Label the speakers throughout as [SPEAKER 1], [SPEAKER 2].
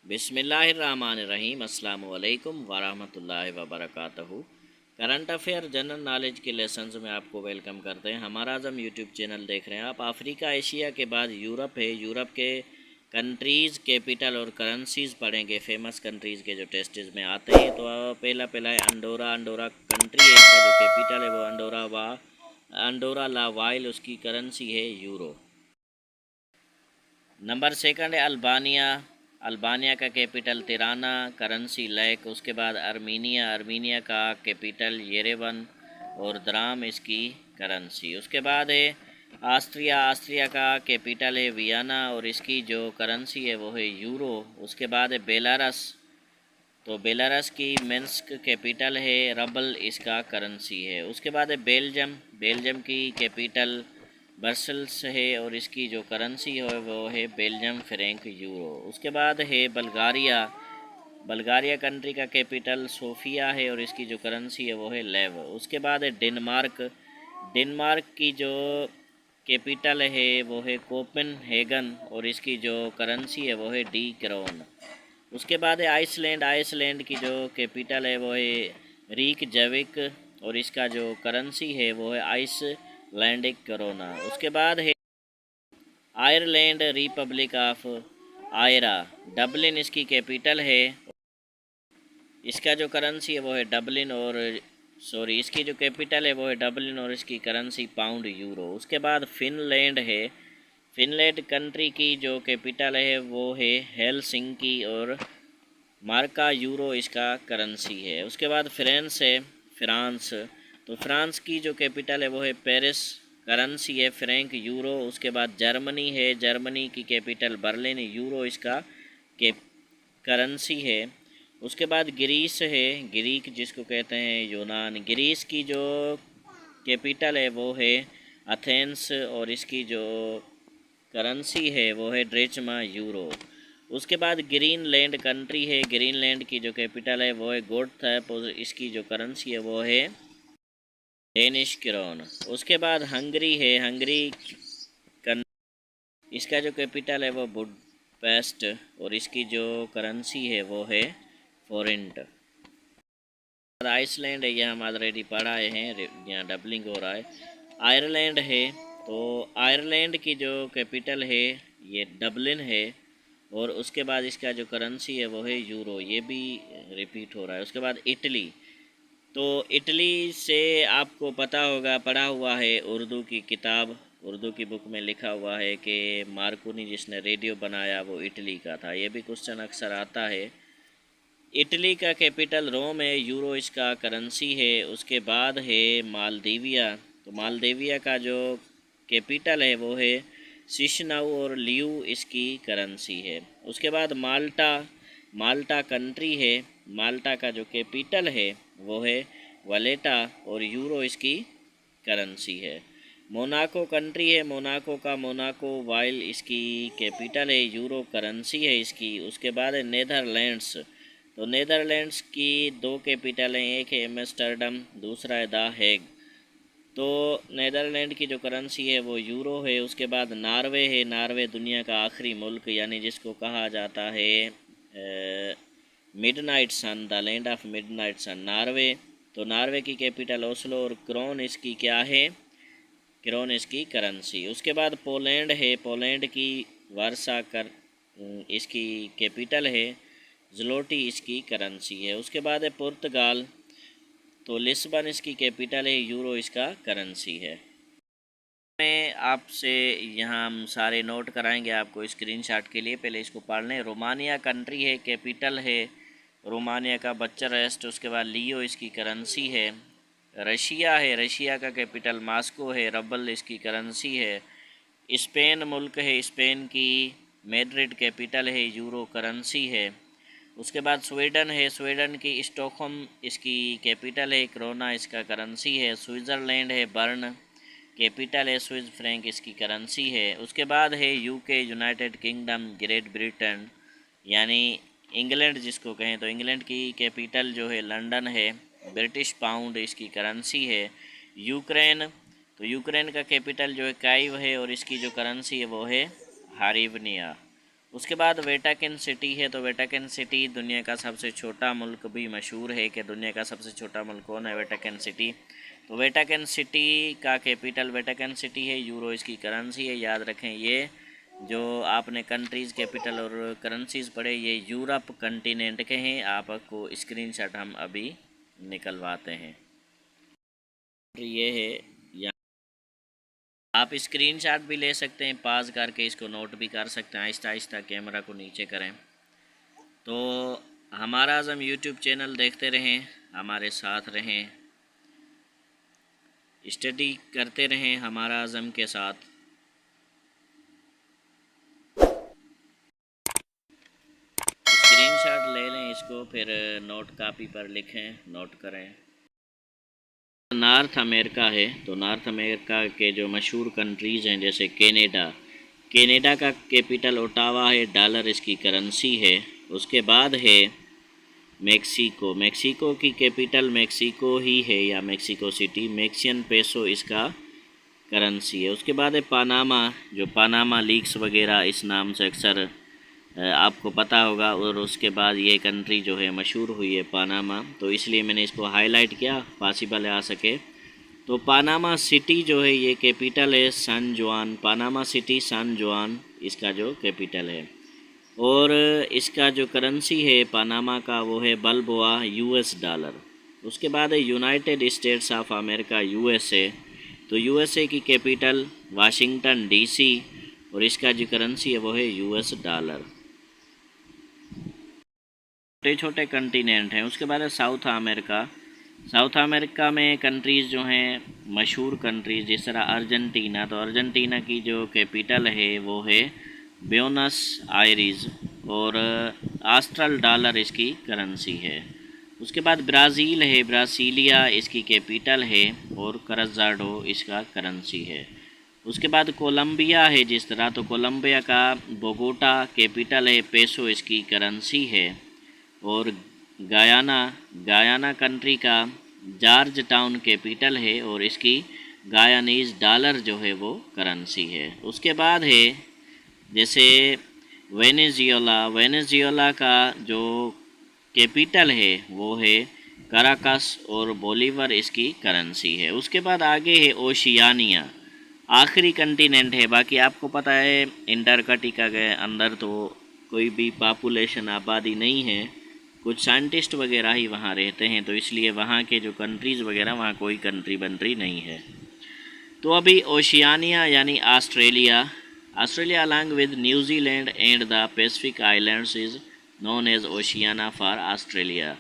[SPEAKER 1] बिस्मिल्लाहिर्रहमानिर्रहीम अस्सलामु अलैकुम वरहमतुल्लाहि वबरकातुहू। करंट अफेयर जनरल नॉलेज के लेसन्स में आपको वेलकम करते हैं। हमारा आज़म यूट्यूब चैनल देख रहे हैं आप। अफ्रीका एशिया के बाद यूरोप है। यूरोप के कंट्रीज़ कैपिटल और करेंसीज पढ़ेंगे, फेमस कंट्रीज़ के जो टेस्ट्स में आते हैं। तो पहला है अंडोरा। अंडोरा कंट्री है, इसका जो कैपिटल है वो अंडोरा ला वाइल, उसकी करेंसी है यूरो। नंबर सेकंड है अल्बानिया। अल्बानिया का कैपिटल तिराना, करेंसी लैक। उसके बाद अर्मीनिया। अर्मीनिया का कैपिटल येरेवन और द्राम इसकी करेंसी। उसके बाद है ऑस्ट्रिया। ऑस्ट्रिया का कैपिटल है वियना और इसकी जो करेंसी है वो है यूरो। उसके बाद है बेलारस। तो बेलारस की मिन्स्क कैपिटल है रबल, इसका करेंसी है। उसके बाद है बेल्जियम। बेल्जियम की कैपिटल ब्रसल्स है और इसकी जो करेंसी है वो है बेल्जियम फ्रैंक यूरो। उसके बाद है बल्गारिया। बल्गारिया कंट्री का कैपिटल सोफिया है और इसकी जो करेंसी है वो है लेव। उसके बाद है डेनमार्क। डेनमार्क की जो कैपिटल है वो है कोपेनहेगन और इसकी जो करेंसी है वो है डी क्रोन। उसके बाद है आइसलैंड। आइसलैंड की जो कैपिटल है वो है रीकजविक और इसका जो करेंसी है वो है आइसलैंडिक करोना। उसके बाद है Ireland, republic of Eire. Dublin इसकी कैपिटल है, इसका जो करेंसी है वो है डबलिन और इसकी जो कैपिटल है वो है डबलिन और इसकी करेंसी पाउंड यूरो। उसके बाद फिनलैंड है। फिनलैंड कंट्री की जो कैपिटल है वो है हेलसिंकी और मार्का यूरो इसका करेंसी है। उसके बाद फ्रांस है। फ्रांस, तो फ्रांस की जो कैपिटल है वो है पेरिस, करेंसी है फ्रैंक यूरो। उसके बाद जर्मनी है। जर्मनी की कैपिटल बर्लिन, यूरो इसका के करेंसी है। उसके बाद ग्रीस है। ग्रीक जिसको कहते हैं यूनान। ग्रीस की जो कैपिटल है वो है अथेंस और इसकी जो करेंसी है वो है ड्रेचमा यूरो। उसके बाद ग्रीनलैंड कंट्री है। ग्रीनलैंड की जो कैपिटल है वो है गोडथैप और इसकी जो करेंसी है वो है डेनिश क्रोन। उसके बाद हंगरी है। हंगरी इसका जो कैपिटल है वो बुडपेस्ट और इसकी जो करेंसी है वो है फोरेंट। आइसलैंड है, यह हम ऑलरेडी पढ़ाए हैं, यहाँ डबलिंग हो रहा है। आयरलैंड है, तो आयरलैंड की जो कैपिटल है ये डबलिन है और उसके बाद इसका जो करेंसी है वो है यूरो, ये भी रिपीट हो रहा है। उसके बाद इटली। तो इटली से आपको पता होगा, पढ़ा हुआ है उर्दू की किताब, उर्दू की बुक में लिखा हुआ है कि मार्कोनी जिसने रेडियो बनाया वो इटली का था। ये भी क्वेश्चन अक्सर आता है। इटली का कैपिटल रोम है, यूरो इसका करेंसी है। उसके बाद है मालदीविया। तो मालदीविया का जो कैपिटल है वो है सिशनाउ और लियू इसकी करेंसी है। उसके बाद माल्टा। माल्टा कंट्री है। माल्टा का जो कैपिटल है वो है वलेटा और यूरो इसकी करेंसी है। मोनाको कंट्री है। मोनाको का मोनाको वाइल इसकी कैपिटल है, यूरो करेंसी है इसकी। उसके बाद है नेदरलैंड्स। तो नेदरलैंड्स की दो कैपिटल हैं, एक है एम्स्टर्डम, दूसरा है द हेग। तो नेदरलैंड की जो करेंसी है वो यूरो है। उसके बाद नॉर्वे है। नॉर्वे दुनिया का आखिरी मुल्क, यानी जिसको कहा जाता है midnight sun, the land of midnight sun, Norway. तो नॉर्वे की कैपिटल ओस्लो और क्रोन इसकी क्या है, क्रोन इसकी करेंसी। उसके बाद पोलैंड है। पोलैंड की वार्सा कर इसकी कैपिटल है, ज़्लोटी इसकी करेंसी है। उसके बाद है पुर्तगाल। तो लिस्बन इसकी कैपिटल है, यूरो इसका करेंसी है। मैं आपसे यहाँ हम सारे नोट कराएंगे आपको स्क्रीनशॉट के लिए, पहले इसको पढ़ लें। रोमानिया कंट्री है, कैपिटल है रोमानिया का बच्चारेस्ट। उसके बाद लियो इसकी करेंसी है। रशिया है, रशिया का कैपिटल मॉस्को है, रबल इसकी करेंसी है। स्पेन मुल्क है, स्पेन की मैड्रिड कैपिटल है, यूरो करेंसी है। उसके बाद स्वीडन है, स्वीडन की स्टॉकहोम इसकी कैपिटल है, क्रोना इसका करेंसी है। स्विट्ज़रलैंड है, बर्न कैपिटल है, स्विस फ्रैंक इसकी करेंसी है। उसके बाद है UK, United kingdom, great Britain, यानी इंग्लैंड जिसको कहें, तो इंग्लैंड की कैपिटल जो है लंदन है, ब्रिटिश पाउंड इसकी करेंसी है। यूक्रेन, तो यूक्रेन का कैपिटल जो है काइव है और इसकी जो करेंसी है वो है हारिवनिया। उसके बाद वेटिकन सिटी है, तो वेटिकन सिटी दुनिया का सबसे छोटा मुल्क भी मशहूर है कि दुनिया का सबसे छोटा मुल्क कौन है, वेटिकन सिटी। तो वेटिकन सिटी का कैपिटल वेटिकन सिटी है, यूरो इसकी करेंसी है। याद रखें, ये जो आपने कंट्रीज़ कैपिटल और करेंसीज़ पढ़े ये यूरोप कंटिनेंट के हैं। आपको स्क्रीनशॉट हम अभी निकलवाते हैं। ये है, या आप स्क्रीनशॉट भी ले सकते हैं, पास करके इसको नोट भी कर सकते हैं। आहिस्ता आहिस्ता कैमरा को नीचे करें। तो हमारा आज़म यूट्यूब चैनल देखते रहें, हमारे साथ रहें, स्टडी करते रहें हमारा आज़म के साथ। स्क्रीनशॉट ले लें इसको, फिर नोट कॉपी पर लिखें, नोट करें। नॉर्थ अमेरिका है, तो नॉर्थ अमेरिका के जो मशहूर कंट्रीज़ हैं जैसे कनाडा का कैपिटल ओटावा है, डॉलर इसकी करेंसी है। उसके बाद है मेक्सिको की कैपिटल मेक्सिको ही है या मेक्सिको सिटी, मैक्सियन पेसो इसका करेंसी है। उसके बाद है पानामा, जो पानामा लीक्स वगैरह इस नाम से अक्सर आपको पता होगा। और उसके बाद ये कंट्री जो है मशहूर हुई है पानामा, तो इसलिए मैंने इसको हाईलाइट किया, पॉसिबल आ सके। तो पानामा सिटी जो है ये कैपिटल है सान जुआन, पानामा सिटी सान जुआन इसका जो कैपिटल है। और इसका जो करेंसी है पानामा का वो है बल्बोआ US डॉलर। उसके बाद है United states of America USA, तो USA की कैपिटल वाशिंगटन DC और इसका जो करेंसी है वो है US डॉलर। छोटे छोटे कंटिनेंट हैं। उसके बाद है साउथ अमेरिका में कंट्रीज़ जो हैं मशहूर कंट्रीज़, जिस तरह अर्जेंटीना, तो अर्जेंटीना की जो कैपिटल है वो है ब्यूनस आयरीज़ और ऑस्ट्रल डॉलर इसकी करेंसी है। उसके बाद ब्राज़ील है, ब्रासीलिया इसकी कैपिटल है और करज़ाडो इसका करेंसी है। उसके बाद कोलंबिया है जिस तरह, तो कोलंबिया का बोगोटा कैपिटल है, पेसो इसकी करेंसी है। और गायाना कंट्री का जॉर्ज टाउन कैपिटल है और इसकी गायानीज डॉलर जो है वो करेंसी है। उसके बाद है जैसे वेनेजुएला का जो कैपिटल है वो है कराकस और बोलीवर इसकी करेंसी है। उसके बाद आगे है ओशियानिया, आखिरी कंटिनेंट है। बाकी आपको पता है अंटार्कटिका के अंदर तो कोई भी पॉपुलेशन आबादी नहीं है, कुछ साइंटिस्ट वगैरह ही वहाँ रहते हैं, तो इसलिए वहाँ के जो कंट्रीज़ वगैरह वहाँ कोई कंट्री बंट्री नहीं है। तो अभी ओशियानिया यानी Australia along with New Zealand and the Pacific islands is known as Oceania for Australia.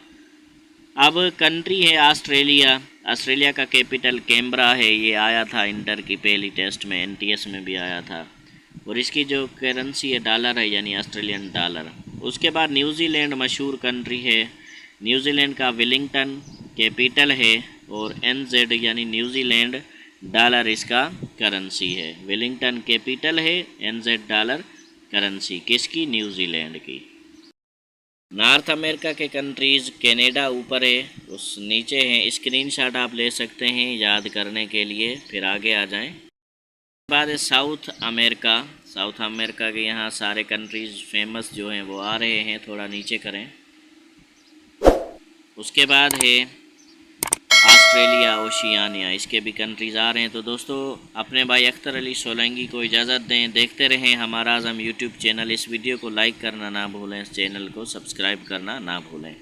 [SPEAKER 1] अब कंट्री है ऑस्ट्रेलिया का कैपिटल कैनबरा है, ये आया था इंटर की पहली टेस्ट में, NTS में भी आया था। और इसकी जो करेंसी है डॉलर है यानी ऑस्ट्रेलियन डॉलर। उसके बाद न्यूजीलैंड मशहूर कंट्री है, न्यूजीलैंड का वेलिंगटन कैपिटल है और NZ यानी न्यूजीलैंड डॉलर इसका करेंसी है। वेलिंगटन कैपिटल है, NZ डॉलर करेंसी किसकी, न्यूजीलैंड की। नॉर्थ अमेरिका के कंट्रीज़ कनाडा ऊपर है, उस नीचे हैं, स्क्रीनशॉट आप ले सकते हैं याद करने के लिए, फिर आगे आ जाएं। बाद है साउथ अमेरिका के यहाँ सारे कंट्रीज़ फेमस जो हैं वो आ रहे हैं, थोड़ा नीचे करें। उसके बाद है ऑस्ट्रेलिया ओशियानिया, इसके भी कंट्रीज़ आ रहे हैं। तो दोस्तों अपने भाई अख्तर अली सोलंकी को इजाज़त दें, देखते रहें हमारा आज़म यूट्यूब चैनल। इस वीडियो को लाइक करना ना भूलें, इस चैनल को सब्सक्राइब करना ना भूलें।